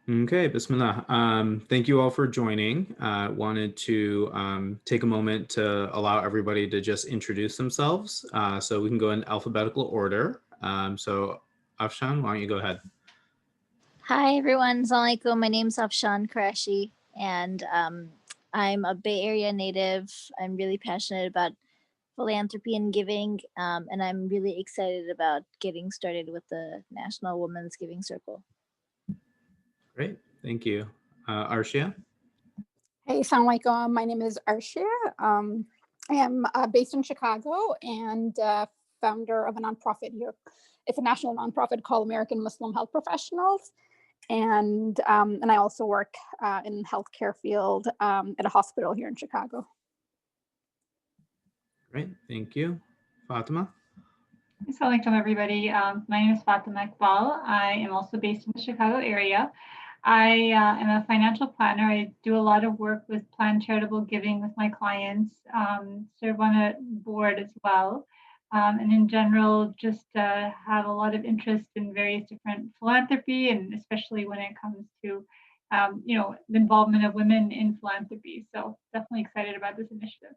Okay, Bismillah. Thank you all for joining. Wanted to take a moment to allow everybody to just introduce themselves. So we can go in alphabetical order. So Afshan, why don't you go ahead? Hi everyone, Assalamualaikum. My name's Afshan Qureshi, and I'm a Bay Area native. I'm really passionate about philanthropy and giving, and I'm really excited about getting started with the National Women's Giving Circle. Great, thank you. Arshia? Hey, Assalamualaikum. My name is Arshia. I am based in Chicago and founder of a nonprofit here. It's a national nonprofit called American Muslim Health Professionals. And I also work in healthcare field at a hospital here in Chicago. Great, thank you. Fatima? Assalamualaikum, everybody. My name is Fatima Iqbal. I am also based in the Chicago area. I am a financial planner. I do a lot of work with planned charitable giving with my clients, serve on a board as well. And in general, just have a lot of interest in various different philanthropy, and especially when it comes to, the involvement of women in philanthropy. So definitely excited about this initiative.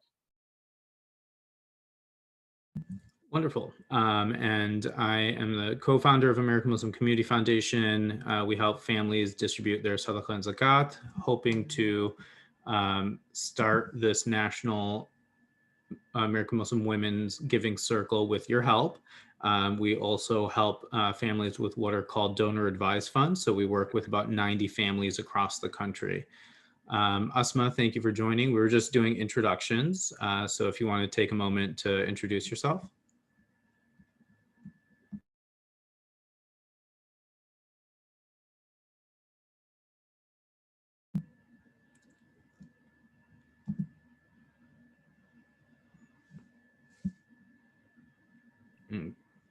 Wonderful. And I am the co-founder of American Muslim Community Foundation. We help families distribute their sadaqah and zakat, hoping to start this national American Muslim Women's Giving Circle with your help. We also help families with what are called donor advised funds. So we work with about 90 families across the country. Asma, thank you for joining. We were just doing introductions. So if you want to take a moment to introduce yourself.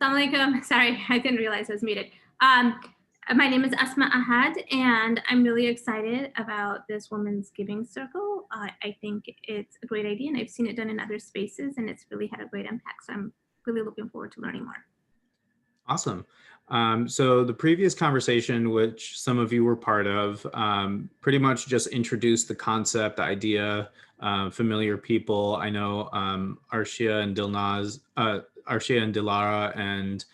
Assalamualaikum. Sorry, I didn't realize I was muted. My name is Asma Ahad, and I'm really excited about this Women's Giving Circle. I think it's a great idea, and I've seen it done in other spaces, and it's really had a great impact. So I'm really looking forward to learning more. Awesome. So the previous conversation, which some of you were part of, pretty much just introduced the concept, the idea, familiar people. I know Arshia and Dilnaz, Arshia and Dilara and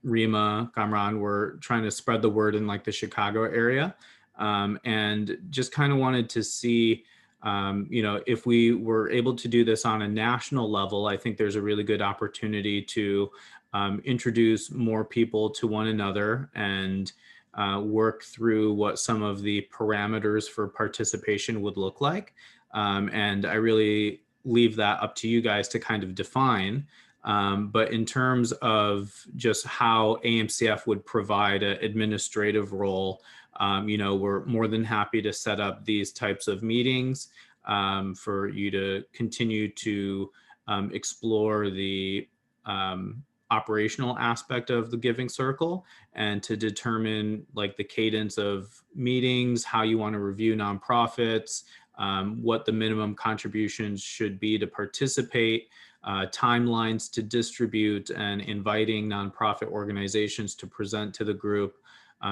Rima Kamran were trying to spread the word in like the Chicago area, and just kind of wanted to see, if we were able to do this on a national level. I think there's a really good opportunity to introduce more people to one another and work through what some of the parameters for participation would look like. And I really leave that up to you guys to kind of define. But in terms of just how AMCF would provide an administrative role, we're more than happy to set up these types of meetings for you to continue to explore the operational aspect of the Giving Circle and to determine like the cadence of meetings, how you want to review nonprofits, what the minimum contributions should be to participate, timelines to distribute, and inviting nonprofit organizations to present to the group.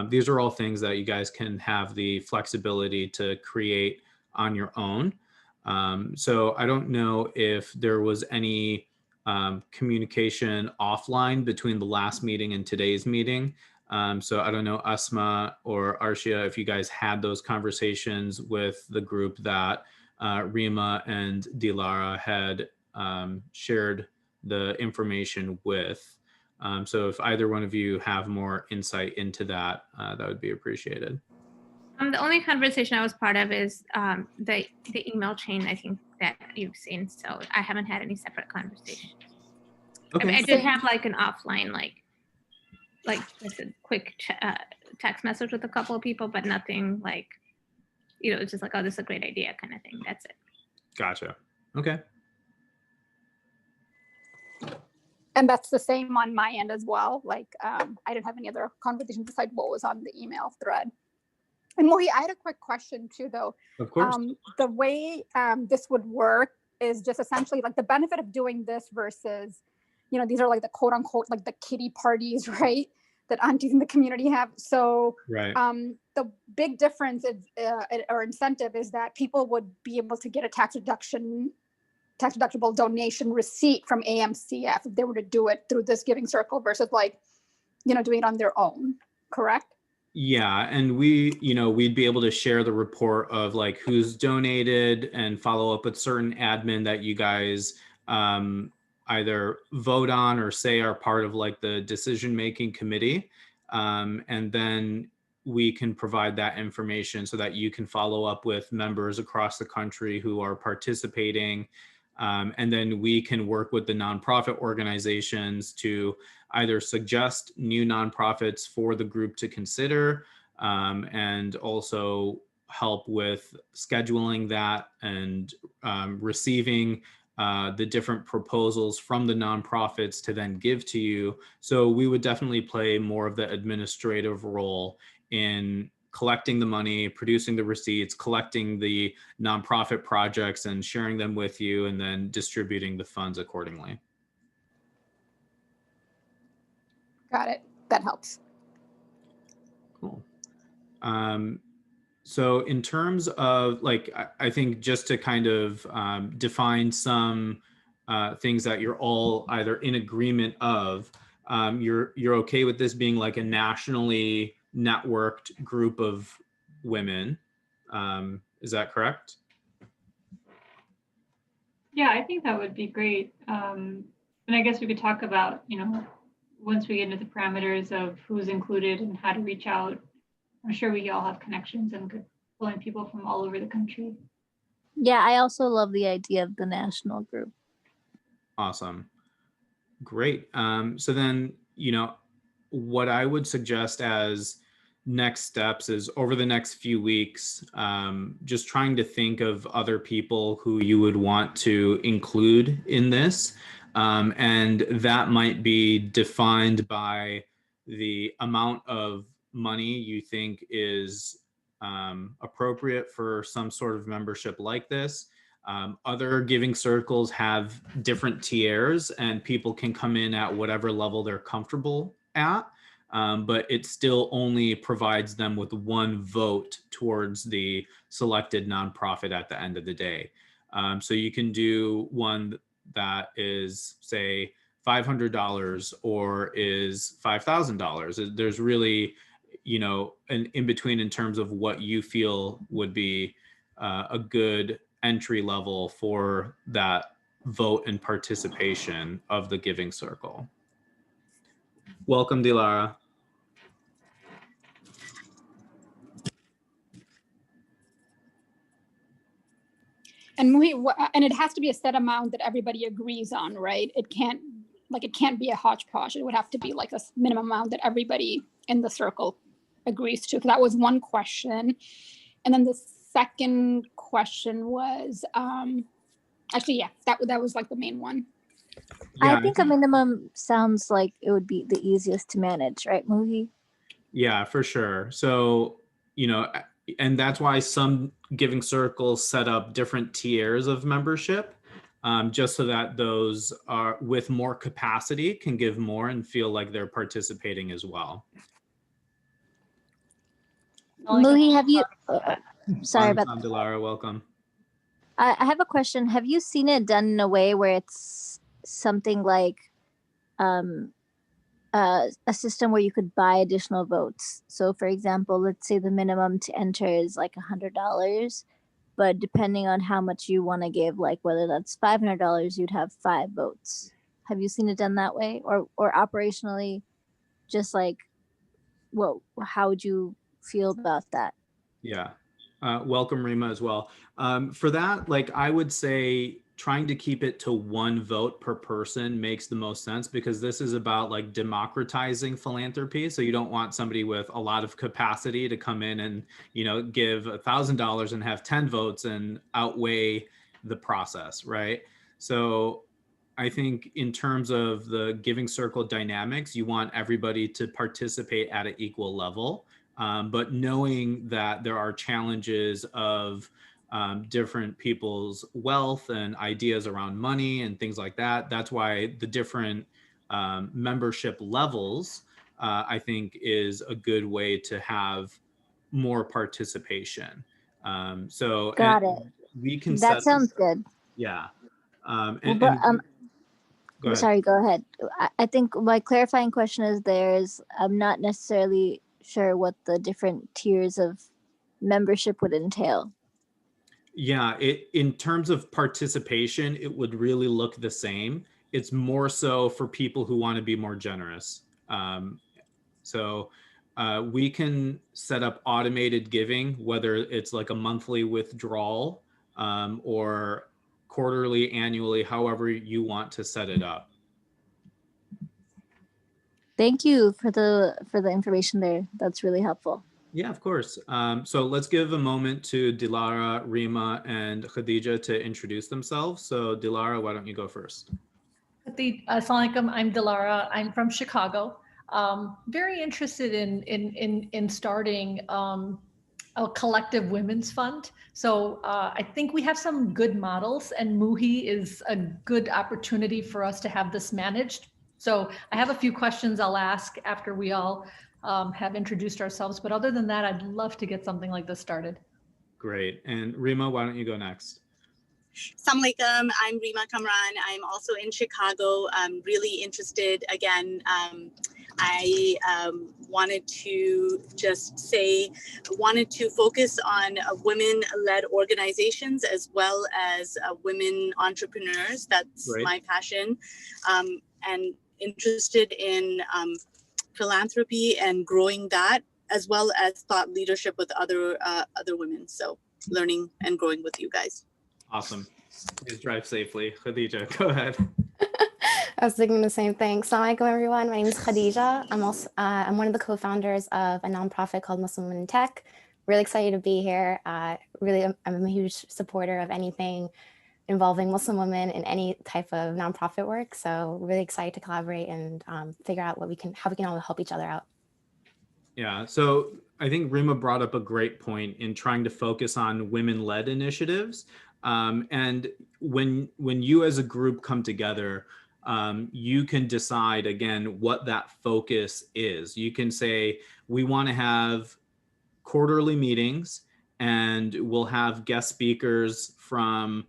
These are all things that you guys can have the flexibility to create on your own. So I don't know if there was any communication offline between the last meeting and today's meeting. So I don't know, Asma or Arshia, if you guys had those conversations with the group that Rima and Dilara had shared the information with. So if either one of you have more insight into that, that would be appreciated. The only conversation I was part of is the email chain, I think, that you've seen. So I haven't had any separate conversations. Okay. I did have like an offline, like just a quick text message with a couple of people, but nothing like, it's just like, oh, this is a great idea kind of thing. That's it. Gotcha. Okay. And that's the same on my end as well. Like, I didn't have any other conversation besides what was on the email thread. And Mohi, I had a quick question too, though. Of course. The way this would work is just essentially like the benefit of doing this versus, these are like the quote unquote, like the kiddie parties, right? that aunties in the community have. So Right. the big difference is, or incentive is that people would be able to get a tax deductible donation receipt from AMCF if they were to do it through this giving circle versus like, doing it on their own, correct? Yeah, and we'd be able to share the report of like who's donated and follow up with certain admin that you guys either vote on or say are part of like the decision-making committee. And then we can provide that information so that you can follow up with members across the country who are participating. And then we can work with the nonprofit organizations to either suggest new nonprofits for the group to consider, and also help with scheduling that and receiving the different proposals from the nonprofits to then give to you. So we would definitely play more of the administrative role in collecting the money, producing the receipts, collecting the nonprofit projects and sharing them with you, and then distributing the funds accordingly. Got it. That helps. Cool. So in terms of like, I think just to kind of define some things that you're all either in agreement of, you're okay with this being like a nationally networked group of women. Is that correct? Yeah, I think that would be great. And I guess we could talk about, once we get into the parameters of who's included and how to reach out. I'm sure we all have connections and could pull in people from all over the country. Yeah, I also love the idea of the national group. Awesome. Great. So then, what I would suggest as next steps is over the next few weeks, just trying to think of other people who you would want to include in this. And that might be defined by the amount of money you think is appropriate for some sort of membership like this. Other giving circles have different tiers and people can come in at whatever level they're comfortable at, but it still only provides them with one vote towards the selected nonprofit at the end of the day. So you can do one that is, say, $500 or is $5,000. There's really, an in between in terms of what you feel would be a good entry level for that vote and participation of the giving circle. Welcome, Dilara. And it has to be a set amount that everybody agrees on, right? It can't be a hodgepodge. It would have to be like a minimum amount that everybody in the circle agrees to. That was one question. And then the second question was, that was like the main one. Yeah, I think a minimum sounds like it would be the easiest to manage, right, Muhi? Yeah, for sure. So, and that's why some giving circles set up different tiers of membership, just so that those are with more capacity can give more and feel like they're participating as well. Muhi, have you? Sorry about that. Dilara, welcome. I have a question. Have you seen it done in a way where it's something like a system where you could buy additional votes? So for example, let's say the minimum to enter is like $100, but depending on how much you want to give, like whether that's $500, you'd have 5 votes. Have you seen it done that way, or operationally, just like, how would you feel about that? Yeah. Welcome, Rima, as well. For that, like, I would say trying to keep it to 1 vote per person makes the most sense, because this is about like democratizing philanthropy. So you don't want somebody with a lot of capacity to come in and, give $1,000 and have 10 votes and outweigh the process, right? So I think in terms of the giving circle dynamics, you want everybody to participate at an equal level. But knowing that there are challenges of different people's wealth and ideas around money and things like that, that's why the different membership levels I think is a good way to have more participation. So Got it. we can That set, sounds good. yeah. Well, And but go ahead. sorry, go ahead. I think my clarifying question is I'm not necessarily sure what the different tiers of membership would entail. Yeah, in terms of participation, it would really look the same. It's more so for people who want to be more generous. So we can set up automated giving, whether it's like a monthly withdrawal or quarterly, annually, however you want to set it up. Thank you for the information there. That's really helpful. Yeah, of course. So let's give a moment to Dilara, Rima, and Khadija to introduce themselves. So Dilara, why don't you go first? Assalamualaikum, I'm Dilara. I'm from Chicago. Very interested in starting a collective women's fund. So I think we have some good models, and Muhi is a good opportunity for us to have this managed. So I have a few questions I'll ask after we all have introduced ourselves. But other than that, I'd love to get something like this started. Great. And Rima, why don't you go next? Assalamualaikum, I'm Rima Kamran. I'm also in Chicago. I'm really interested. Again, I wanted to focus on women-led organizations as well as women entrepreneurs. That's Great. my passion. And interested in philanthropy and growing that, as well as thought leadership with other women. So learning and growing with you guys. Awesome. Please drive safely. Khadija, go ahead. I was thinking the same thing. Assalamualaikum, everyone. My name is Khadija. I'm one of the co-founders of a nonprofit called Muslim Women in Tech. Really excited to be here. Really, I'm a huge supporter of anything involving Muslim women in any type of nonprofit work. So really excited to collaborate and figure out how we can all help each other out. Yeah, so I think Rima brought up a great point in trying to focus on women-led initiatives. And when you as a group come together, you can decide, again, what that focus is. You can say, we want to have quarterly meetings and we'll have guest speakers from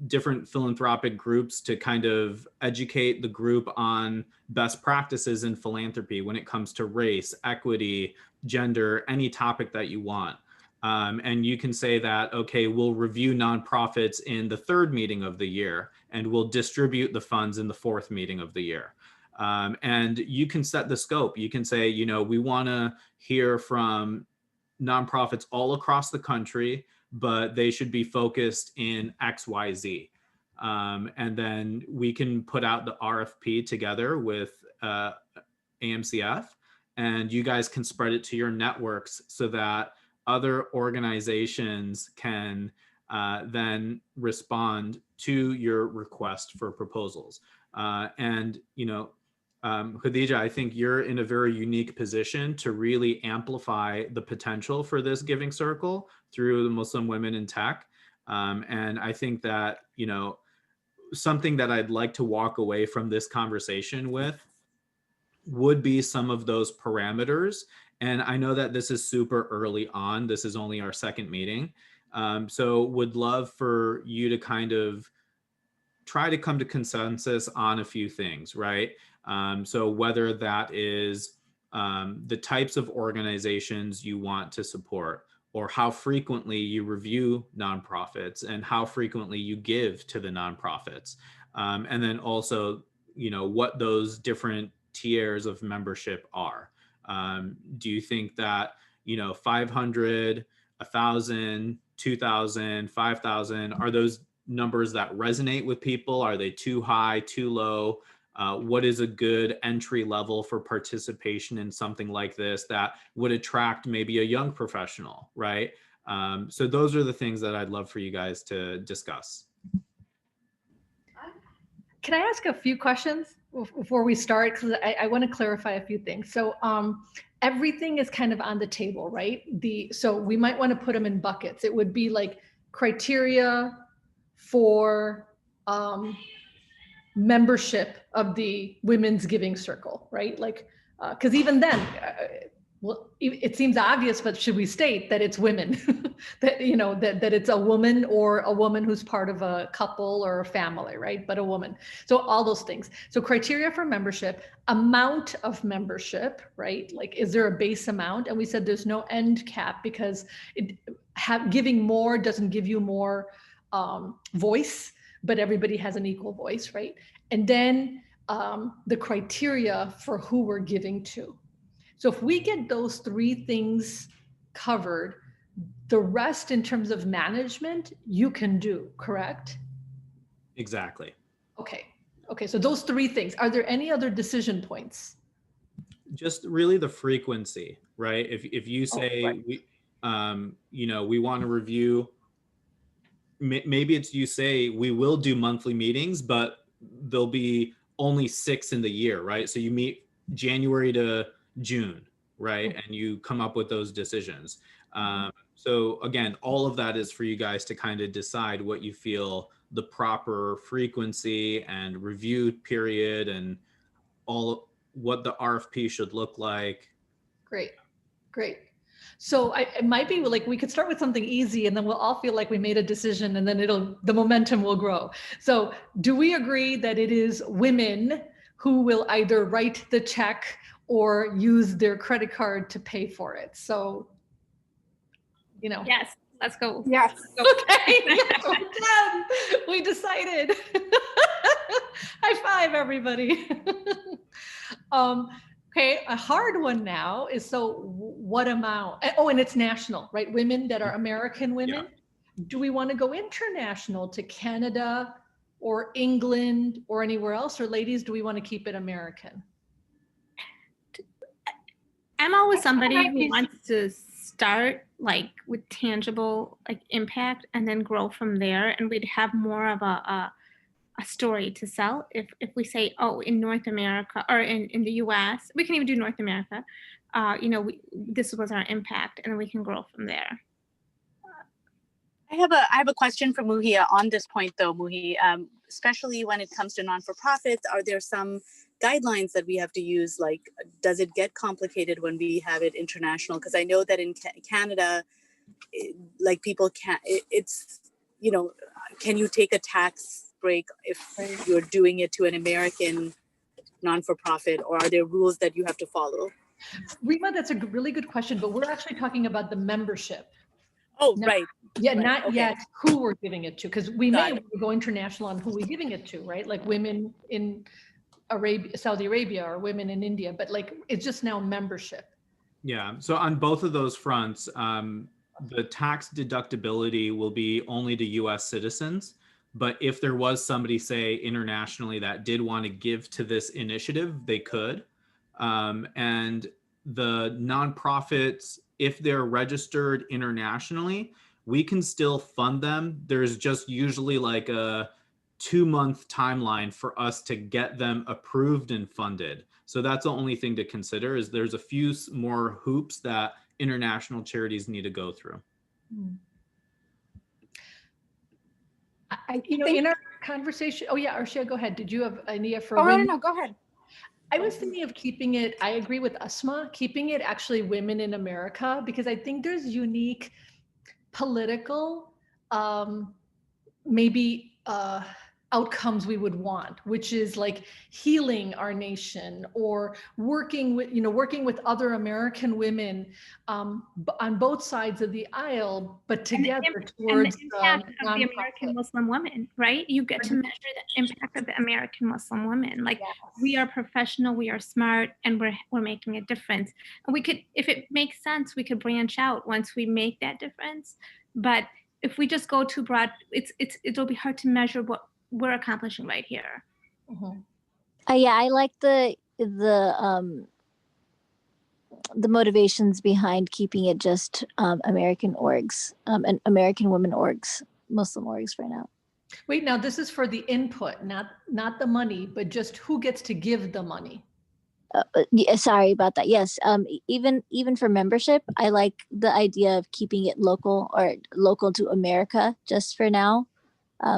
different philanthropic groups to kind of educate the group on best practices in philanthropy when it comes to race, equity, gender, any topic that you want. And you can say that, okay, we'll review nonprofits in the third meeting of the year, and we'll distribute the funds in the fourth meeting of the year. And you can set the scope. You can say, we want to hear from nonprofits all across the country, but they should be focused in X, Y, Z. And then we can put out the RFP together with AMCF, and you guys can spread it to your networks so that other organizations can then respond to your request for proposals. And Khadija, I think you're in a very unique position to really amplify the potential for this giving circle through the Muslim Women in Tech. And I think that, something that I'd like to walk away from this conversation with would be some of those parameters. And I know that this is super early on. This is only our second meeting. So would love for you to kind of try to come to consensus on a few things, right? So whether that is the types of organizations you want to support, or how frequently you review nonprofits and how frequently you give to the nonprofits. And then also, what those different tiers of membership are. Do you think that, 500, 1,000, 2,000, 5,000, are those numbers that resonate with people? Are they too high, too low? What is a good entry level for participation in something like this that would attract maybe a young professional, right? So those are the things that I'd love for you guys to discuss. Can I ask a few questions before we start? Because I want to clarify a few things. So everything is kind of on the table, right? So we might want to put them in buckets. It would be like criteria for membership of the Women's Giving Circle, right? Like Because even then, well, it seems obvious, but should we state that it's women, that, you know, that it's a woman or a woman who's part of a couple or a family, right? But a woman. So all those things. So criteria for membership, amount of membership, right? Like, is there a base amount? And we said there's no end cap because giving more doesn't give you more voice, but everybody has an equal voice, right? And then the criteria for who we're giving to. So if we get those three things covered, the rest in terms of management, you can do, correct? Exactly. Okay. Okay. So those three things, are there any other decision points? Just really the frequency, right? If you say, right. we, you know, we want to review, maybe it's you say we will do monthly meetings, but there'll be only 6 in the year, right? So you meet January to June, right? And you come up with those decisions. So again, all of that is for you guys to kind of decide what you feel the proper frequency and review period and all what the RFP should look like. Great, great. So it might be like, we could start with something easy and then we'll all feel like we made a decision and then the momentum will grow. So do we agree that it is women who will either write the check or use their credit card to pay for it? So, you know. Yes, let's go. Yes. Okay, yes, we're done. We decided. High five, everybody. Okay, a hard one now is, so what amount? Oh, and it's national, right? Women that are American women. Yeah. Do we want to go international to Canada or England or anywhere else? Or ladies, do we want to keep it American? I'm always somebody who wants to start like with tangible like impact and then grow from there. And we'd have more of a story to sell if we say, oh, in North America or in the US, we can even do North America, you know, this was our impact, and then we can grow from there. I have a question for Muhi on this point though, Muhi, especially when it comes to non-for-profits. Are there some guidelines that we have to use? Like, does it get complicated when we have it international? Because I know that in Canada, like people can't, it's, you know, can you take a tax break if you're doing it to an American non-for-profit, or are there rules that you have to follow? Rima, that's a really good question, but we're actually talking about the membership. Oh, right. Yeah, right. Not okay. yet who we're giving it to, because we may go international on who we're giving it to, right? Like women in Saudi Arabia or women in India, but like it's just now membership. Yeah, so on both of those fronts, the tax deductibility will be only to US citizens. But if there was somebody, say, internationally that did want to give to this initiative, they could. And the nonprofits, if they're registered internationally, we can still fund them. There's just usually like a 2-month timeline for us to get them approved and funded. So that's the only thing to consider, is there's a few more hoops that international charities need to go through. You know, in our conversation, oh yeah, Arshia, go ahead. Did you have an idea for? Oh, no, go ahead. I was thinking of keeping it, I agree with Asma, keeping it actually Women in America, because I think there's unique political, maybe outcomes we would want, which is like healing our nation or working with other American women on both sides of the aisle, but together towards the impact of the American Muslim women, right? You get to measure the impact of the American Muslim women. Like, yes, we are professional, we are smart, and we're making a difference. And we could, if it makes sense, we could branch out once we make that difference. But if we just go too broad, it'll be hard to measure what we're accomplishing right here. Yeah, I like the motivations behind keeping it just American orgs and American women orgs, Muslim orgs for now. Wait, now this is for the input, not the money, but just who gets to give the money. Yeah, sorry about that. Yes, even for membership, I like the idea of keeping it local to America just for now.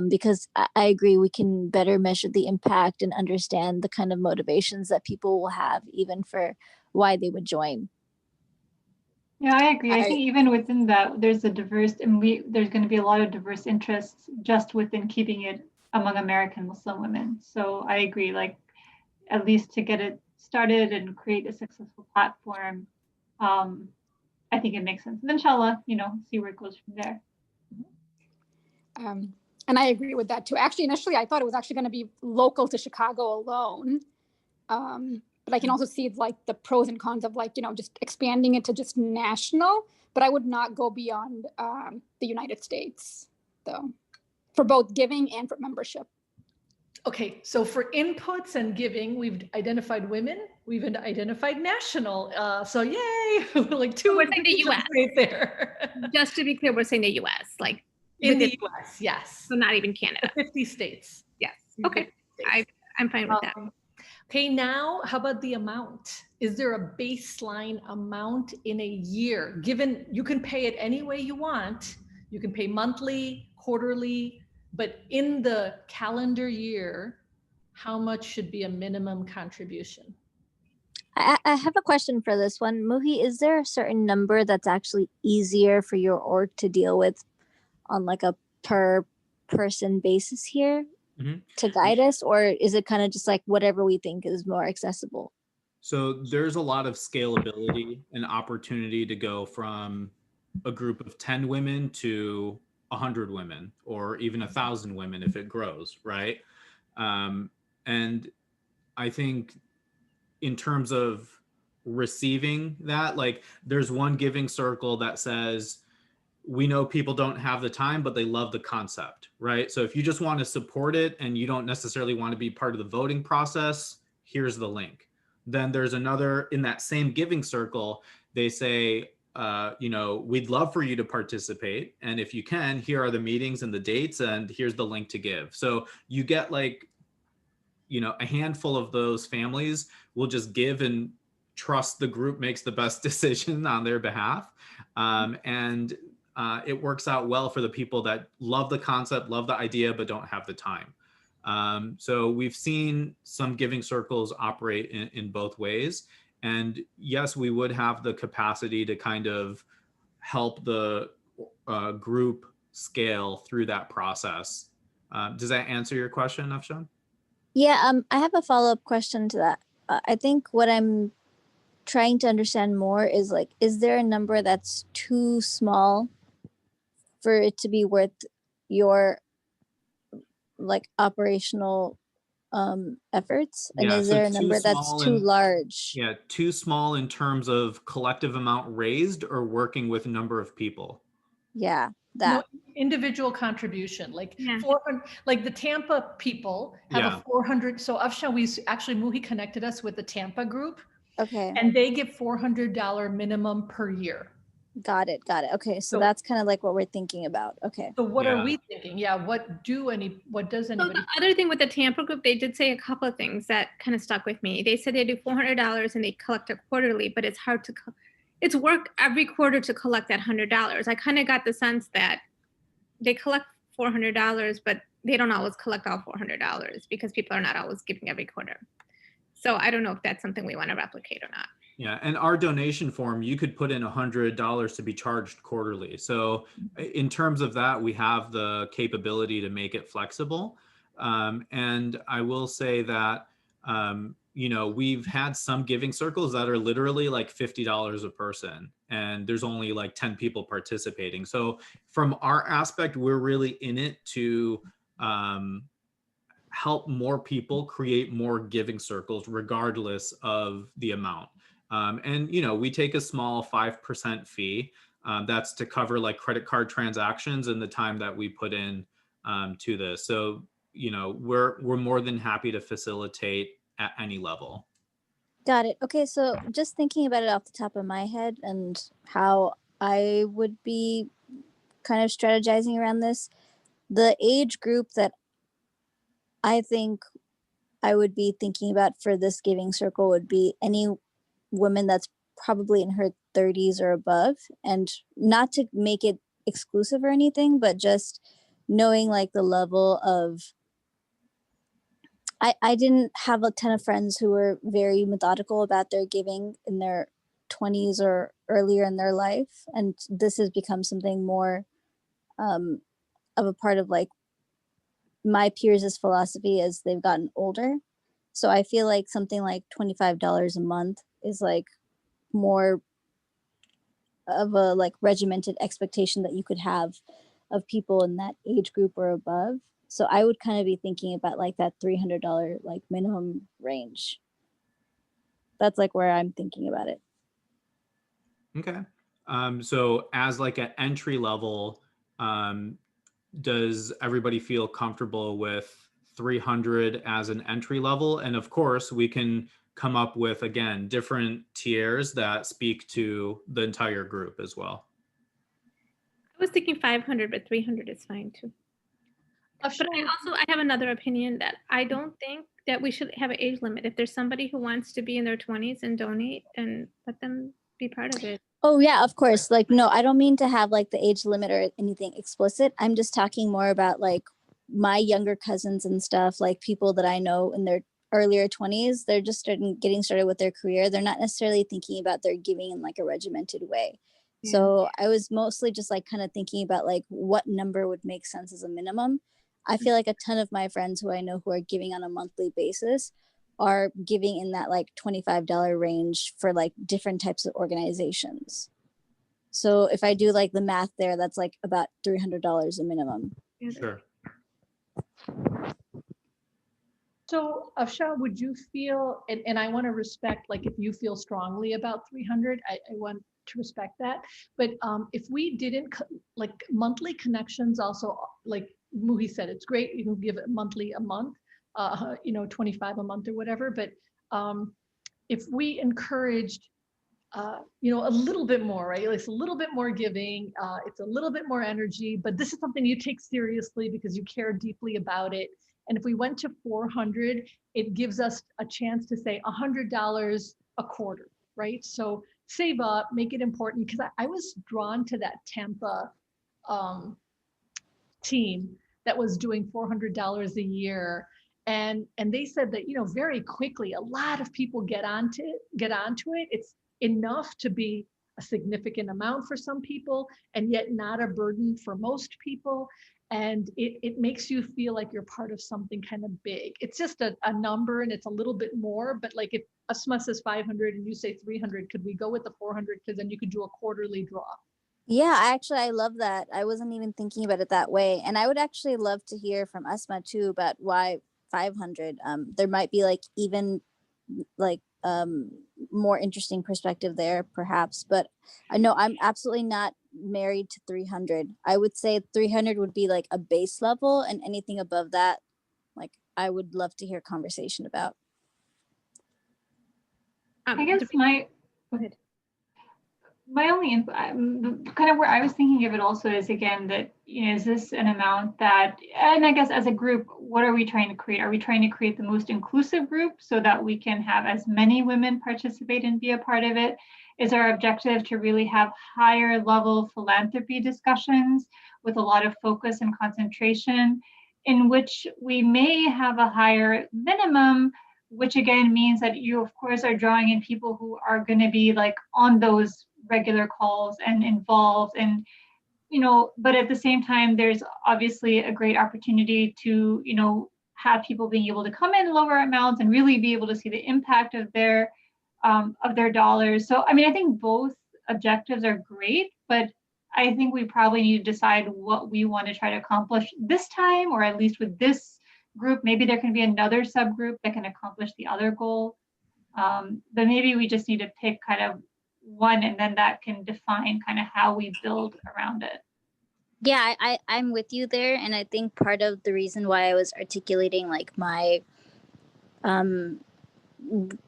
because I agree we can better measure the impact and understand the kind of motivations that people will have even for why they would join. Yeah, I agree. I think even within that, there's a diverse, and there's going to be a lot of diverse interests just within keeping it among American Muslim women. So I agree, like at least to get it started and create a successful platform, I think it makes sense. And inshallah, see where it goes from there. And I agree with that too. Actually, initially, I thought it was actually going to be local to Chicago alone. But I can also see like the pros and cons of like, just expanding it to just national, but I would not go beyond the United States though, for both giving and for membership. Okay, so for inputs and giving, we've identified women, we've identified national. So yay, like two. We're saying the US. Right there. Just to be clear, we're saying the US, like in the US, yes. So not even Canada. 50 states. Yes. Okay, I'm fine with that. Okay, now how about the amount? Is there a baseline amount in a year? Given you can pay it any way you want, you can pay monthly, quarterly, but in the calendar year, how much should be a minimum contribution? I have a question for this one. Muhi, is there a certain number that's actually easier for your org to deal with on like a per person basis here to guide us? Or is it kind of just like whatever we think is more accessible? So there's a lot of scalability and opportunity to go from a group of 10 women to 100 women, or even 1,000 women if it grows, right? And I think in terms of receiving that, like there's one giving circle that says, we know people don't have the time, but they love the concept, right? So if you just want to support it and you don't necessarily want to be part of the voting process, here's the link. Then there's another in that same giving circle, they say, we'd love for you to participate. And if you can, here are the meetings and the dates, and here's the link to give. So you get like, a handful of those families will just give and trust the group makes the best decision on their behalf. And it works out well for the people that love the concept, love the idea, but don't have the time. So we've seen some giving circles operate in both ways. And yes, we would have the capacity to kind of help the group scale through that process. Does that answer your question, Afshan? Yeah, I have a follow-up question to that. I think what I'm trying to understand more is like, is there a number that's too small for it to be worth your like operational efforts? And is there a number that's too large? Yeah, too small in terms of collective amount raised or working with number of people? Yeah, that. No, individual contribution, like 400, like the Tampa people have a 400. So Afshan, Muhi connected us with the Tampa group. Okay. And they give $400 minimum per year. Got it. Okay, so that's kind of like what we're thinking about. Okay. So what are we thinking? Yeah, what does anybody? So the other thing with the Tampa group, they did say a couple of things that kind of stuck with me. They said they do $400 and they collect it quarterly, but it's hard to, it's work every quarter to collect that $100. I kind of got the sense that they collect $400, but they don't always collect all $400 because people are not always giving every quarter. So I don't know if that's something we want to replicate or not. Yeah, and our donation form, you could put in $100 to be charged quarterly. So in terms of that, we have the capability to make it flexible. And I will say that, we've had some giving circles that are literally like $50 a person, and there's only like 10 people participating. So from our aspect, we're really in it to help more people create more giving circles regardless of the amount. And we take a small 5% fee. That's to cover like credit card transactions and the time that we put in to this. So we're more than happy to facilitate at any level. Got it. Okay, so just thinking about it off the top of my head and how I would be kind of strategizing around this, the age group that I think I would be thinking about for this giving circle would be any woman that's probably in her 30s or above, and not to make it exclusive or anything, but just knowing like the level of, I didn't have a ton of friends who were very methodical about their giving in their 20s or earlier in their life. And this has become something more of a part of like my peers' philosophy as they've gotten older. So I feel like something like $25 a month is like more of a like regimented expectation that you could have of people in that age group or above. So I would kind of be thinking about like that $300 like minimum range. That's like where I'm thinking about it. Okay. So as like an entry level, does everybody feel comfortable with 300 as an entry level? And of course, we can come up with, again, different tiers that speak to the entire group as well. I was thinking 500, but 300 is fine too. But I have another opinion that I don't think that we should have an age limit. If there's somebody who wants to be in their 20s and donate, then let them be part of it. Oh yeah, of course. Like, no, I don't mean to have like the age limit or anything explicit. I'm just talking more about like my younger cousins and stuff, like people that I know in their earlier 20s, they're just getting started with their career. They're not necessarily thinking about their giving in like a regimented way. Yeah. So I was mostly just like kind of thinking about like what number would make sense as a minimum. I feel like a ton of my friends who I know who are giving on a monthly basis are giving in that like $25 range for like different types of organizations. So if I do like the math there, that's like about $300 a minimum. Sure. So Afsha, would you feel, and I want to respect, like if you feel strongly about 300, I want to respect that. But if we didn't, like monthly connections also, like Muhi said, it's great, you can give it monthly a month, 25 a month or whatever. But if we encouraged, a little bit more, right? It's a little bit more giving, it's a little bit more energy, but this is something you take seriously because you care deeply about it. And if we went to 400, it gives us a chance to say $100 a quarter, right? So save up, make it important, because I was drawn to that Tampa team that was doing $400 a year. And they said that, very quickly, a lot of people get onto it. It's enough to be a significant amount for some people and yet not a burden for most people. And it makes you feel like you're part of something kind of big. It's just a number and it's a little bit more, but like if Asma says 500 and you say 300, could we go with the 400? Because then you could do a quarterly draw. Yeah, I love that. I wasn't even thinking about it that way. And I would actually love to hear from Asma too about why 500. There might be like even like more interesting perspective there perhaps, but I know I'm absolutely not married to 300. I would say 300 would be like a base level, and anything above that, like I would love to hear conversation about. I guess go ahead. My only input, kind of where I was thinking of it also is, again, that, is this an amount that, and I guess as a group, what are we trying to create? Are we trying to create the most inclusive group so that we can have as many women participate and be a part of it? Is our objective to really have higher level philanthropy discussions with a lot of focus and concentration, in which we may have a higher minimum, which again means that you, of course, are drawing in people who are going to be like on those regular calls and involved, and but at the same time there's obviously a great opportunity to have people being able to come in lower amounts and really be able to see the impact of their dollars. So I mean, I think both objectives are great, but I think we probably need to decide what we want to try to accomplish this time, or at least with this group. Maybe there can be another subgroup that can accomplish the other goal, but maybe we just need to pick kind of one, and then that can define kind of how we build around it. Yeah, I'm with you there. And I think part of the reason why I was articulating like my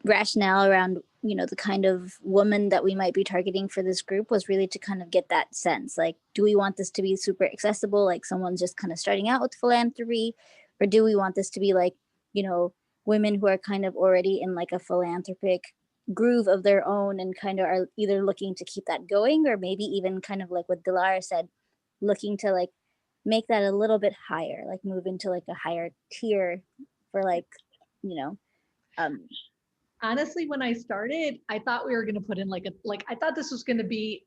rationale around, the kind of woman that we might be targeting for this group was really to kind of get that sense. Like, do we want this to be super accessible, like someone's just kind of starting out with philanthropy? Or do we want this to be like, women who are kind of already in like a philanthropic groove of their own and kind of are either looking to keep that going, or maybe even kind of like what Dilara said, looking to like make that a little bit higher, like move into like a higher tier for like, Honestly, when I started, I thought we were going to put in I thought this was going to be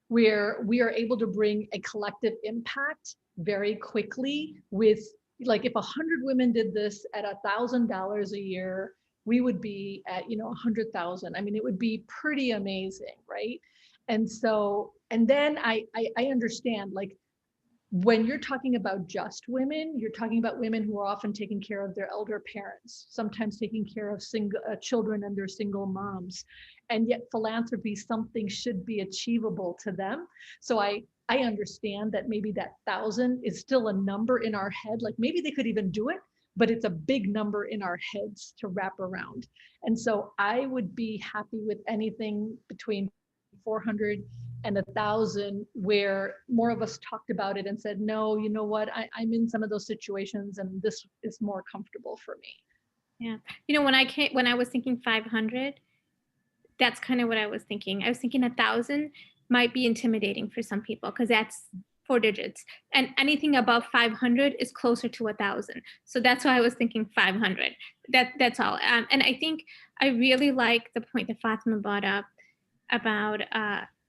where we are able to bring a collective impact very quickly with, like, if 100 women did this at $1,000 a year, we would be at, 100,000. I mean, it would be pretty amazing, right? And so, and then I understand, like, when you're talking about just women, you're talking about women who are often taking care of their elder parents, sometimes taking care of single children and their single moms, and yet philanthropy, something should be achievable to them. So I understand that maybe that 1,000 is still a number in our head, like maybe they could even do it, but it's a big number in our heads to wrap around. And so I would be happy with anything between 400 and 1,000, where more of us talked about it and said, no, you know what, I'm in some of those situations and this is more comfortable for me. Yeah. When I was thinking 500, that's kind of what I was thinking. I was thinking 1,000 might be intimidating for some people because that's 4 digits, and anything above 500 is closer to 1,000. So that's why I was thinking 500. That's all. And I think I really like the point that Fatima brought up about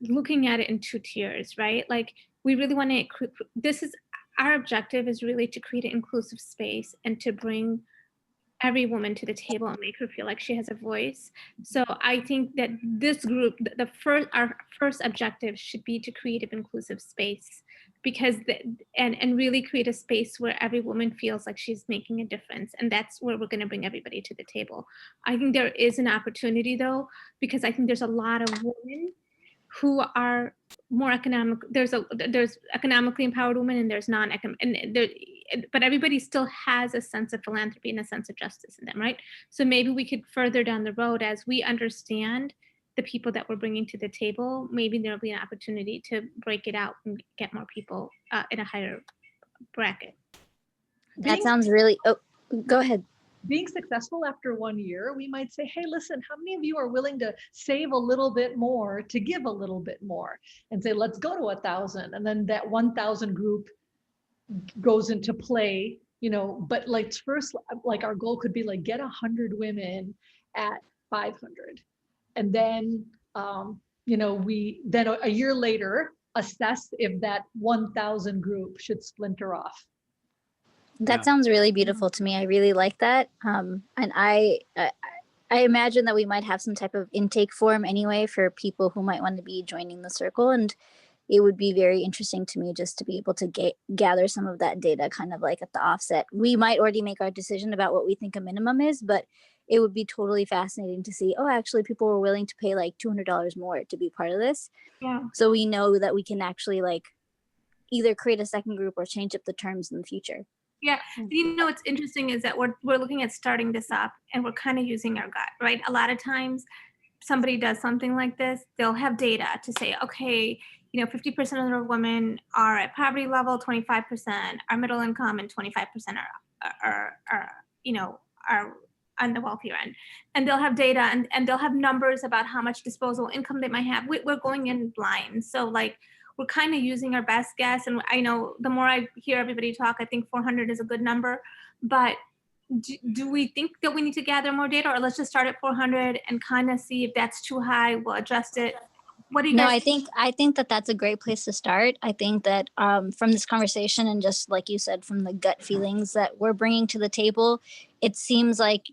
looking at it in 2 tiers, right? Like, we really want to, our objective is really to create an inclusive space and to bring every woman to the table and make her feel like she has a voice. So I think that this group, our first objective should be to create an inclusive space, because and really create a space where every woman feels like she's making a difference. And that's where we're going to bring everybody to the table. I think there is an opportunity, though, because I think there's a lot of women who are more economic. There's economically empowered women and there's non-economic, but everybody still has a sense of philanthropy and a sense of justice in them, right? So maybe we could further down the road, as we understand the people that we're bringing to the table, maybe there'll be an opportunity to break it out and get more people in a higher bracket. that sounds really, go ahead. Being successful after 1 year, we might say, hey, listen, how many of you are willing to save a little bit more to give a little bit more, and say, let's go to 1,000. And then that 1,000 group goes into play, but like first, like our goal could be like get 100 women at 500. And then, we then a year later assess if that 1,000 group should splinter off. That sounds really beautiful to me. I really like that. And I imagine that we might have some type of intake form anyway for people who might want to be joining the circle. And it would be very interesting to me just to be able to gather some of that data kind of like at the offset. We might already make our decision about what we think a minimum is, but it would be totally fascinating to see, actually people were willing to pay like $200 more to be part of this. Yeah. So we know that we can actually like either create a second group or change up the terms in the future. Yeah, what's interesting is that we're looking at starting this up and we're kind of using our gut, right? A lot of times somebody does something like this, they'll have data to say, okay, 50% of the women are at poverty level, 25% are middle income, and 25% are on the wealthier end. And they'll have data and they'll have numbers about how much disposable income they might have. We're going in blind. So like, we're kind of using our best guess. And I know the more I hear everybody talk, I think 400 is a good number. But do we think that we need to gather more data, or let's just start at 400 and kind of see if that's too high, we'll adjust it? What do you guys think? I think that that's a great place to start. I think that from this conversation and just like you said, from the gut feelings that we're bringing to the table, it seems like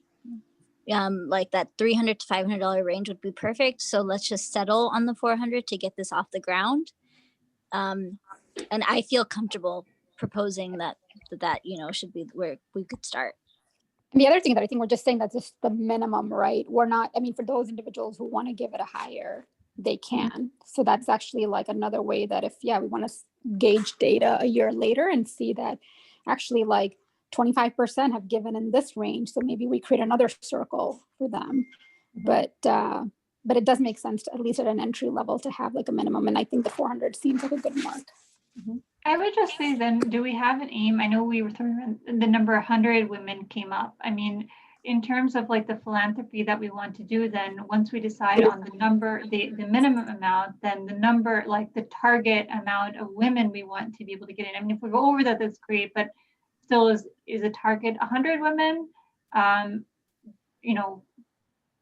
that $300 to $500 range would be perfect. So let's just settle on the 400 to get this off the ground. And I feel comfortable proposing that should be where we could start. And the other thing that I think we're just saying that's just the minimum, right? We're not, for those individuals who want to give it a higher, they can. So that's actually like another way that if, we want to gauge data a year later and see that actually like 25% have given in this range. So maybe we create another circle for them. But it does make sense to, at least at an entry level, to have like a minimum. And I think the 400 seems like a good mark. Mm-hmm. I would just say then, do we have an aim? I know we were throwing the number 100 women came up. I mean, in terms of like the philanthropy that we want to do, then once we decide on the number, the minimum amount, then the number, like the target amount of women we want to be able to get in. I mean, if we go over that, that's great, but still is a target 100 women? You know,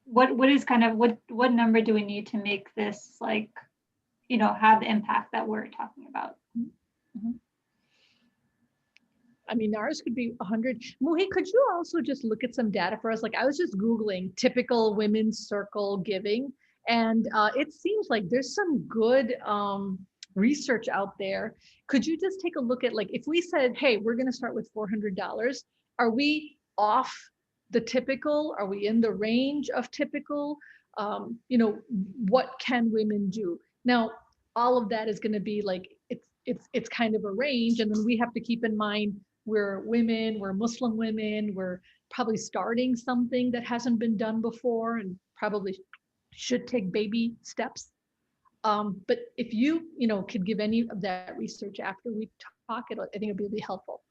what is kind of, what number do we need to make this like, you know, have the impact that we're talking about? Mm-hmm. I mean, ours could be 100. Muhi, could you also just look at some data for us? Like I was just Googling typical women's circle giving, and it seems like there's some good research out there. Could you just take a look at, like, if we said, hey, we're going to start with $400, are we off the typical? Are we in the range of typical? You know, what can women do? Now, all of that is going to be like, it's kind of a range. And then we have to keep in mind, we're women, we're Muslim women, we're probably starting something that hasn't been done before and probably should take baby steps. But if you know, could give any of that research after we talk, I think it'd be really helpful.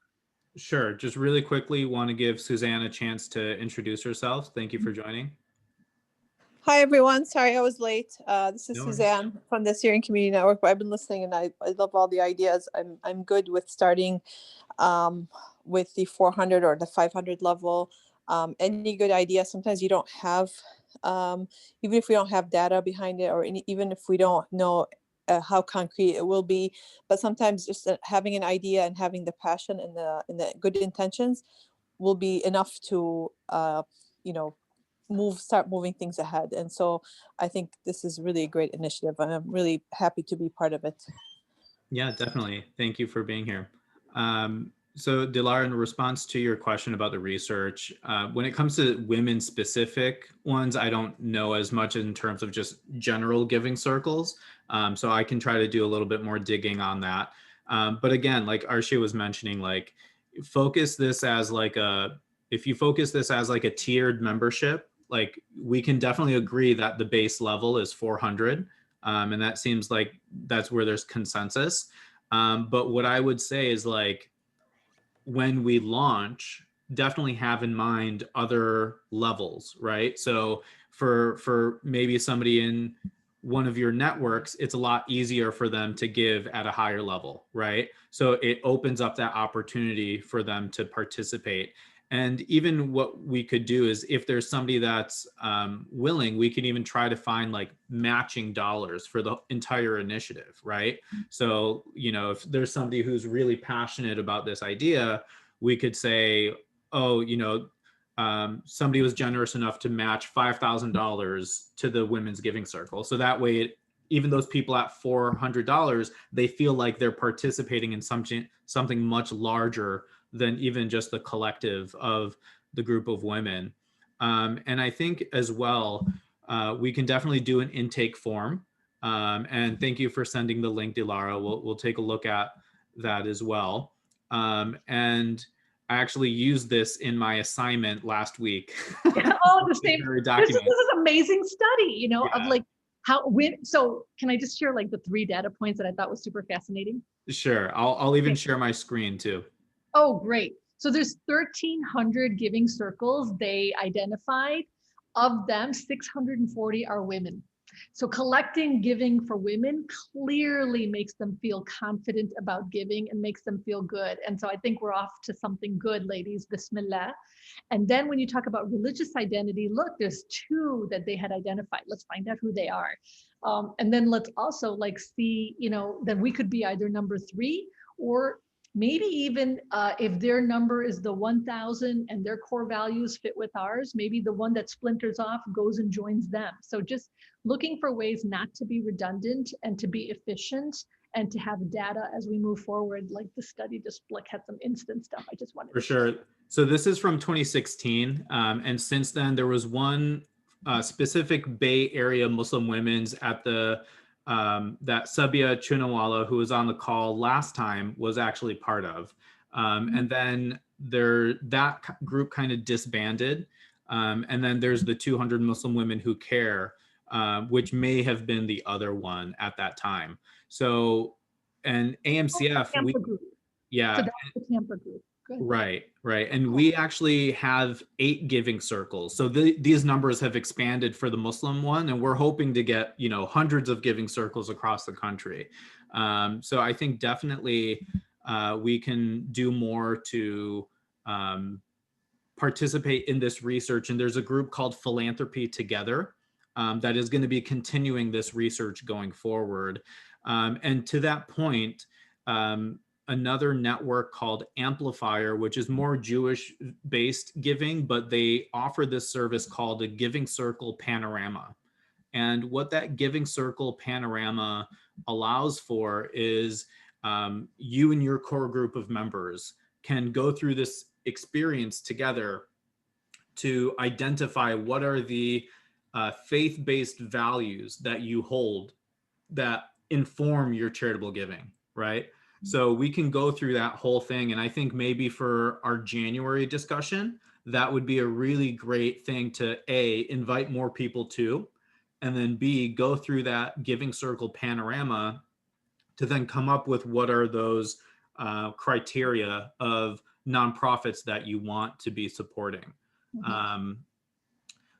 Sure. Just really quickly, want to give Suzanne a chance to introduce herself. Thank you for joining. Hi, everyone. Sorry I was late. This is No worries. Suzanne from the Syrian Community Network. But I've been listening and I love all the ideas. I'm good with starting with the 400 or the 500 level. Any good idea? Sometimes you don't have, even if we don't have data behind it, or even if we don't know how concrete it will be, but sometimes just having an idea and having the passion and the good intentions will be enough to, you know, start moving things ahead. And so I think this is really a great initiative. I'm really happy to be part of it. Yeah, definitely. Thank you for being here. So Dilara, in response to your question about the research, when it comes to women specific ones, I don't know as much in terms of just general giving circles. So I can try to do a little bit more digging on that. But again, like Arshia was mentioning, like focus this as like if you focus this as like a tiered membership, like we can definitely agree that the base level is 400. And that seems like that's where there's consensus. But what I would say is, like, when we launch, definitely have in mind other levels, right? So for maybe somebody in one of your networks, it's a lot easier for them to give at a higher level, right? So it opens up that opportunity for them to participate. And even what we could do is, if there's somebody that's willing, we can even try to find like matching dollars for the entire initiative, right? So, you know, if there's somebody who's really passionate about this idea, we could say, oh, you know, somebody was generous enough to match $5,000 to the Women's Giving Circle. So that way, even those people at $400, they feel like they're participating in something much larger than even just the collective of the group of women. And I think as well, we can definitely do an intake form. And thank you for sending the link, Dilara. We'll take a look at that as well. And I actually used this in my assignment last week. Oh, the same. This is an amazing study, you know, Yeah. of like how, so can I just share like the 3 data points that I thought was super fascinating? Sure. I'll even share my screen too. Oh, great. So there's 1,300 giving circles they identified. Of them, 640 are women. So collecting giving for women clearly makes them feel confident about giving and makes them feel good. And so I think we're off to something good, ladies. Bismillah. And then when you talk about religious identity, look, there's 2 that they had identified. Let's find out who they are. And then let's also like see, you know, that we could be either number 3 or maybe even if their number is the 1,000 and their core values fit with ours, maybe the one that splinters off goes and joins them. So just looking for ways not to be redundant and to be efficient and to have data as we move forward. Like the study just like had some instant stuff. I just wanted for sure. So this is from 2016. And since then there was one specific Bay Area Muslim women's at the that Sabia Chunawala, who was on the call last time, was actually part of. And then that group kind of disbanded. And then there's the 200 Muslim Women Who Care, which may have been the other one at that time. So, and AMCF, Tampa group. yeah. So that's the Tampa group. Good. Right, right. And we actually have 8 giving circles. So these numbers have expanded for the Muslim one, and we're hoping to get, hundreds of giving circles across the country. So I think definitely we can do more to participate in this research. And there's a group called Philanthropy Together that is going to be continuing this research going forward. And to that point, another network called Amplifier, which is more Jewish based giving, but they offer this service called a Giving Circle Panorama. And what that Giving Circle Panorama allows for is you and your core group of members can go through this experience together to identify what are the faith-based values that you hold that inform your charitable giving, right? So we can go through that whole thing. And I think maybe for our January discussion, that would be a really great thing to A, invite more people to, and then B, go through that Giving Circle panorama to then come up with what are those criteria of nonprofits that you want to be supporting.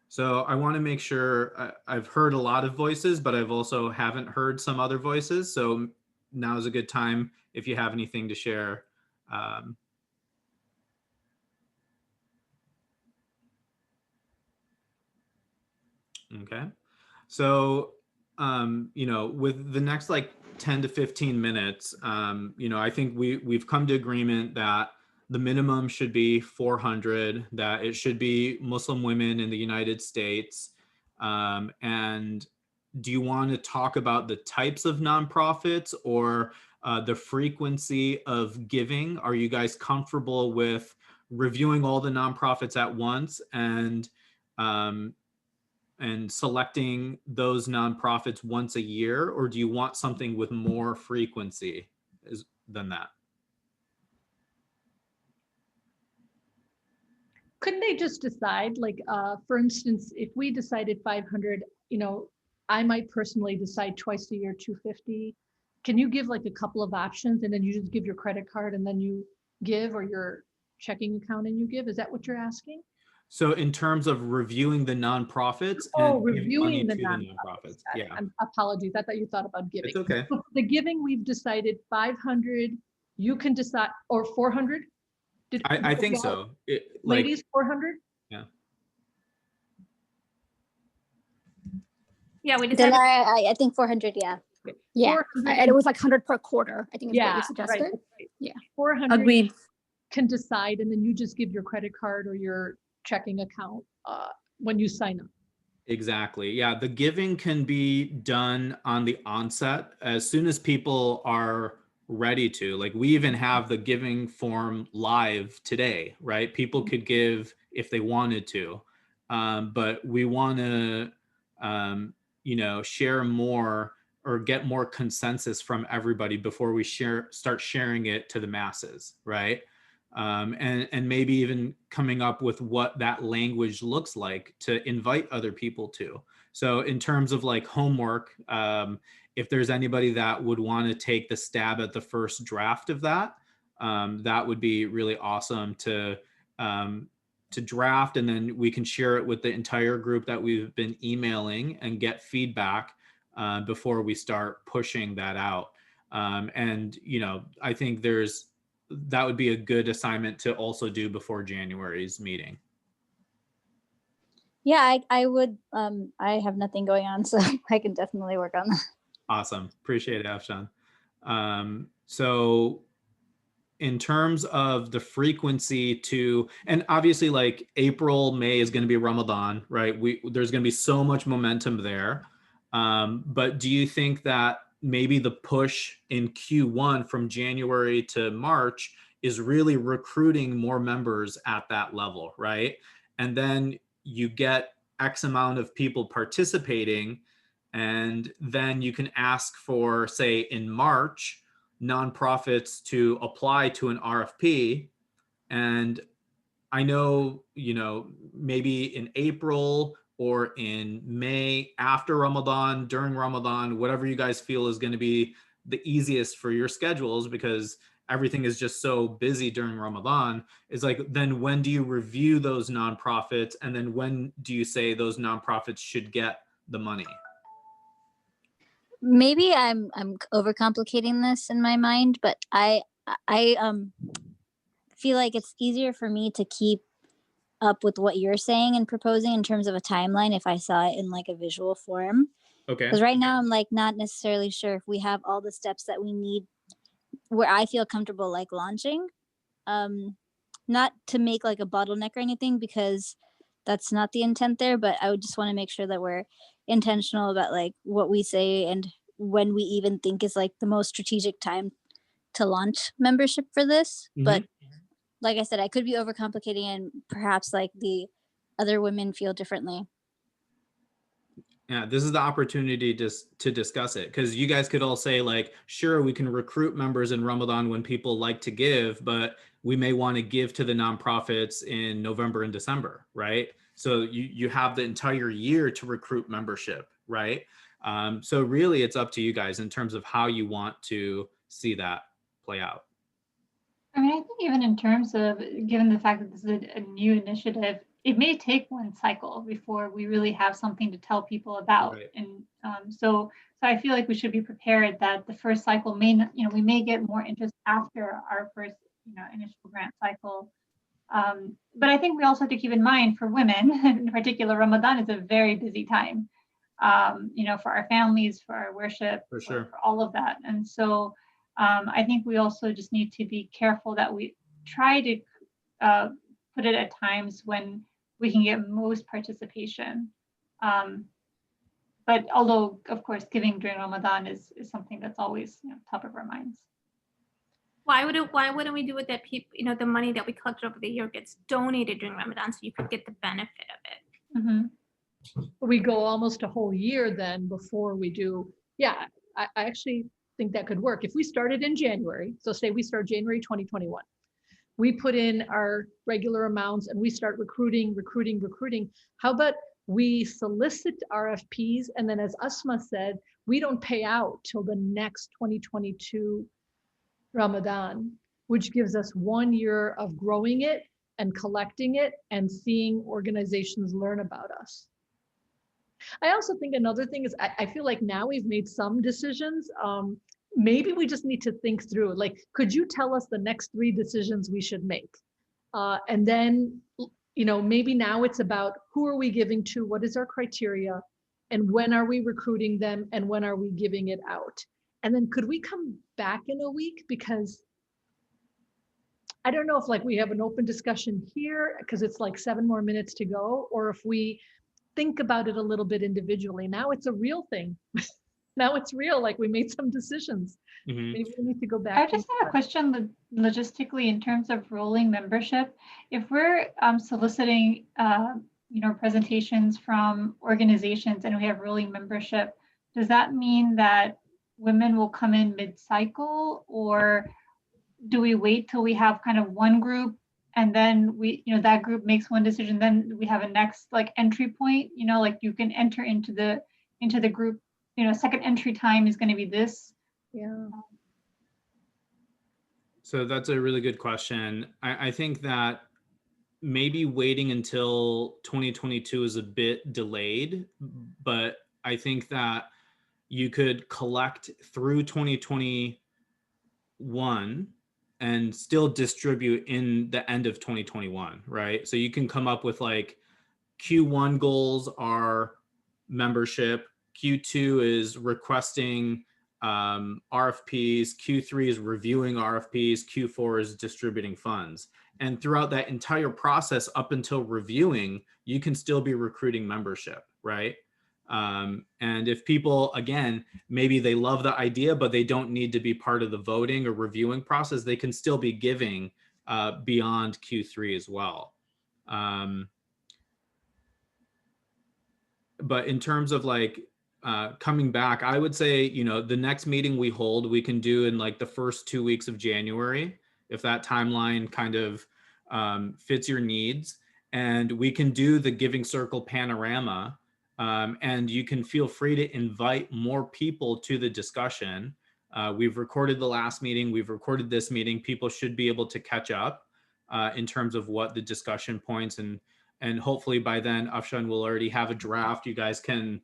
So I want to make sure I've heard a lot of voices, but I've also haven't heard some other voices. So now is a good time if you have anything to share. Okay. So, with the next like 10 to 15 minutes, I think we've come to agreement that the minimum should be 400, that it should be Muslim women in the United States. And do you want to talk about the types of nonprofits or the frequency of giving? Are you guys comfortable with reviewing all the nonprofits at once and selecting those nonprofits once a year, or do you want something with more frequency than that? Couldn't they just decide, like, for instance, if we decided 500, I might personally decide twice a year 250. Can you give like a couple of options and then you just give your credit card and then you give, or your checking account and you give? Is that what you're asking? So in terms of reviewing the nonprofits and giving money to the nonprofits. Yeah. Apologies. I thought you thought about giving. It's okay. So the giving, we've decided 500, you can decide, or 400? I think so. Ladies, 400? Yeah. Yeah, we decided. I think 400, yeah. Yeah, and it was like 100 per quarter, I think is what we suggested. Right. Yeah. 400 Agreed. can decide, and then you just give your credit card or your checking account when you sign up. Exactly. Yeah. The giving can be done on the onset as soon as people are ready to. Like, we even have the giving form live today, right? People could give if they wanted to, but we want to, share more or get more consensus from everybody before we start sharing it to the masses, right? And maybe even coming up with what that language looks like to invite other people to. So in terms of like homework, if there's anybody that would want to take the stab at the first draft of that, that would be really awesome to draft, and then we can share it with the entire group that we've been emailing and get feedback before we start pushing that out. And I think that would be a good assignment to also do before January's meeting. Yeah, I would. I have nothing going on, so I can definitely work on that. Awesome. Appreciate it, Afshan. So in terms of the frequency and obviously like April, May is going to be Ramadan, right? There's going to be so much momentum there. But do you think that maybe the push in Q1 from January to March is really recruiting more members at that level, right? And then you get X amount of people participating, and then you can ask for, say, in March, nonprofits to apply to an RFP. And I know, maybe in April or in May after Ramadan, during Ramadan, whatever you guys feel is going to be the easiest for your schedules, because everything is just so busy during Ramadan, is like, then when do you review those nonprofits? And then when do you say those nonprofits should get the money? Maybe I'm overcomplicating this in my mind, but I feel like it's easier for me to keep up with what you're saying and proposing in terms of a timeline if I saw it in like a visual form. Okay. Because right now I'm like not necessarily sure if we have all the steps that we need where I feel comfortable like launching. Not to make like a bottleneck or anything, because that's not the intent there, but I would just want to make sure that we're intentional about like what we say and when we even think is like the most strategic time to launch membership for this. But like I said, I could be overcomplicating, and perhaps like the other women feel differently. Yeah, this is the opportunity to discuss it, because you guys could all say like, sure, we can recruit members in Ramadan when people like to give, but we may want to give to the nonprofits in November and December, right? So you have the entire year to recruit membership, right? So really it's up to you guys in terms of how you want to see that play out. I mean, I think even in terms of, given the fact that this is a new initiative, it may take one cycle before we really have something to tell people about. Right. And so I feel like we should be prepared that the first cycle may not, we may get more interest after our first, initial grant cycle. But I think we also have to keep in mind for women, in particular, Ramadan is a very busy time, for our families, for our worship, For sure. for all of that. And so I think we also just need to be careful that we try to put it at times when we can get most participation. But although, of course, giving during Ramadan is something that's always top of our minds. Why wouldn't we do it that people, the money that we collect over the year gets donated during Ramadan, so you could get the benefit of it? Mm-hmm. We go almost a whole year then before we do. Yeah, I actually think that could work. If we started in January, so say we start January 2021, we put in our regular amounts and we start recruiting. How about we solicit RFPs, and then as Asma said, we don't pay out till the next 2022 Ramadan, which gives us 1 year of growing it and collecting it and seeing organizations learn about us. I also think another thing is I feel like now we've made some decisions. Maybe we just need to think through, like, could you tell us the next 3 decisions we should make? And then, maybe now it's about who are we giving to, what is our criteria, and when are we recruiting them, and when are we giving it out? And then could we come back in a week? Because I don't know if like we have an open discussion here because it's like 7 more minutes to go, or if we think about it a little bit individually. Now it's a real thing. Now it's real, like we made some decisions. Maybe we need to go back. I just have a question logistically in terms of rolling membership. If we're soliciting, presentations from organizations and we have rolling membership, does that mean that women will come in mid-cycle, or do we wait till we have kind of one group and then that group makes one decision, then we have a next like entry point, like you can enter into the group, second entry time is going to be this. Yeah. So that's a really good question. I think that maybe waiting until 2022 is a bit delayed, but I think that you could collect through 2021 and still distribute in the end of 2021, right? So you can come up with like Q1 goals are membership, Q2 is requesting RFPs, Q3 is reviewing RFPs, Q4 is distributing funds. And throughout that entire process up until reviewing, you can still be recruiting membership, right? And if people, again, maybe they love the idea, but they don't need to be part of the voting or reviewing process, they can still be giving beyond Q3 as well. But in terms of like coming back, I would say, the next meeting we hold, we can do in like the first 2 weeks of January, if that timeline kind of fits your needs. And we can do the Giving Circle panorama. And you can feel free to invite more people to the discussion. We've recorded the last meeting, we've recorded this meeting. People should be able to catch up in terms of what the discussion points, and hopefully by then Afshan will already have a draft. You guys can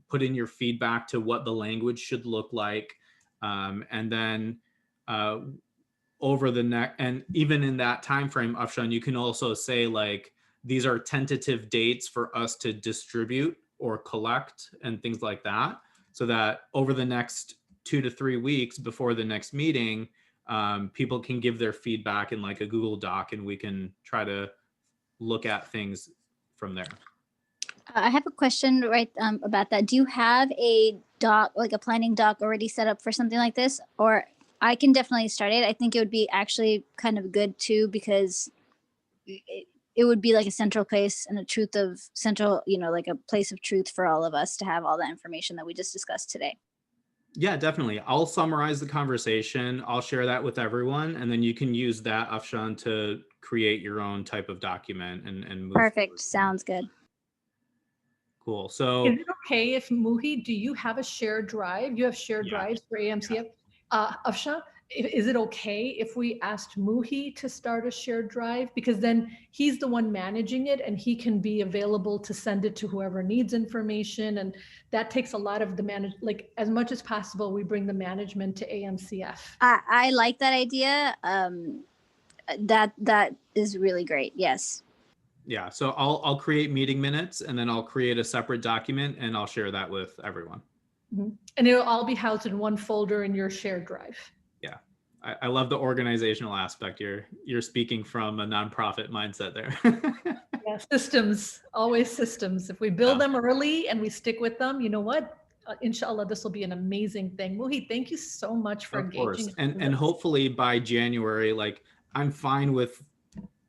put in your feedback to what the language should look like. And then over the next, and even in that time frame, Afshan, you can also say like, these are tentative dates for us to distribute or collect and things like that, so that over the next 2 to 3 weeks before the next meeting, people can give their feedback in like a Google Doc, and we can try to look at things from there. I have a question about that. Do you have a doc, like a planning doc already set up for something like this? Or I can definitely start it. I think it would be actually kind of good too, because it would be like a central place and like a place of truth for all of us to have all the information that we just discussed today. Yeah, definitely. I'll summarize the conversation. I'll share that with everyone, and then you can use that, Afshan, to create your own type of document and move Perfect. forward. Sounds good. Cool. So Is it okay if Muhi, do you have a shared drive? You have shared drives for AMCF? Afshan, is it okay if we asked Muhi to start a shared drive? Because then he's the one managing it and he can be available to send it to whoever needs information. And that takes a lot of the like as much as possible, we bring the management to AMCF. I like that idea. That is really great. Yes. yeah, so I'll create meeting minutes, and then I'll create a separate document, and I'll share that with everyone. Mm-hmm. And it'll all be housed in one folder in your shared drive. Yeah, I love the organizational aspect. You're speaking from a nonprofit mindset there. Yeah, systems, always systems. If we build them early and we stick with them, you know what? Inshallah, this will be an amazing thing. Muhi, thank you so much for engaging. And hopefully by January, like, I'm fine with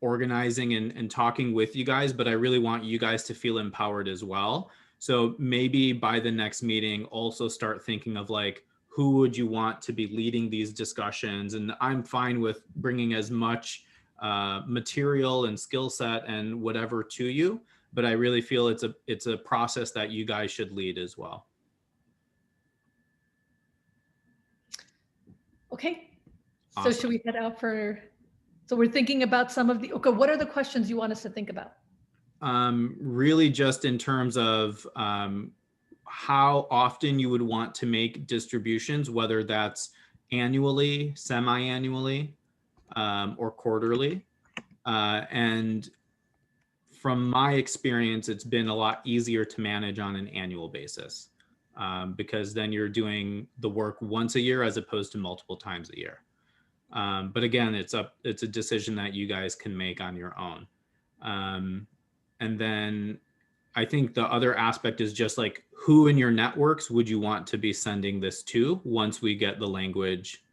organizing and talking with you guys, but I really want you guys to feel empowered as well. So maybe by the next meeting, also start thinking of like, who would you want to be leading these discussions? And I'm fine with bringing as much material and skill set and whatever to you, but I really feel it's a process that you guys should lead as well. Okay. Awesome. So should we head out for, so we're thinking about some of the, okay, what are the questions you want us to think about? Really just in terms of how often you would want to make distributions, whether that's annually, semi-annually, or quarterly. And from my experience, it's been a lot easier to manage on an annual basis, because then you're doing the work once a year as opposed to multiple times a year. But again, it's a decision that you guys can make on your own. And then I think the other aspect is just like, who in your networks would you want to be sending this to once we get the language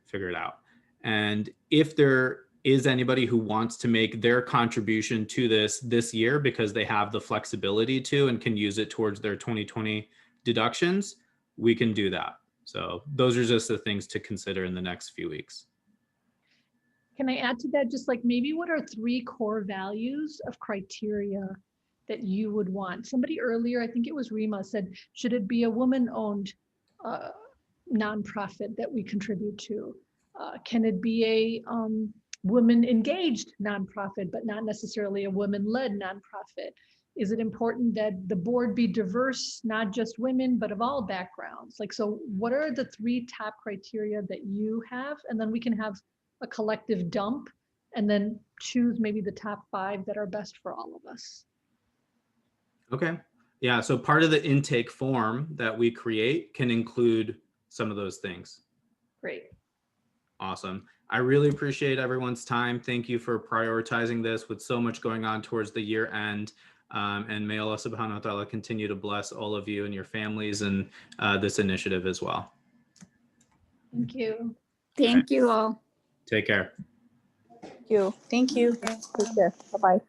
figured out? And if there is anybody who wants to make their contribution to this year because they have the flexibility to and can use it towards their 2020 deductions, we can do that. So those are just the things to consider in the next few weeks. Can I add to that? Just like maybe what are 3 core values of criteria that you would want? Somebody earlier, I think it was Rima, said, should it be a woman-owned nonprofit that we contribute to? Can it be a women-engaged nonprofit, but not necessarily a women-led nonprofit? Is it important that the board be diverse, not just women, but of all backgrounds? Like, so what are the 3 top criteria that you have? And then we can have a collective dump and then choose maybe the top 5 that are best for all of us. Okay. Yeah. So part of the intake form that we create can include some of those things. Great. Awesome. I really appreciate everyone's time. Thank you for prioritizing this with so much going on towards the year end. And may Allah subhanahu wa ta'ala continue to bless all of you and your families and this initiative as well. Thank you. Thank you all. Take care. Thank you. Thank you. Take care. Bye-bye.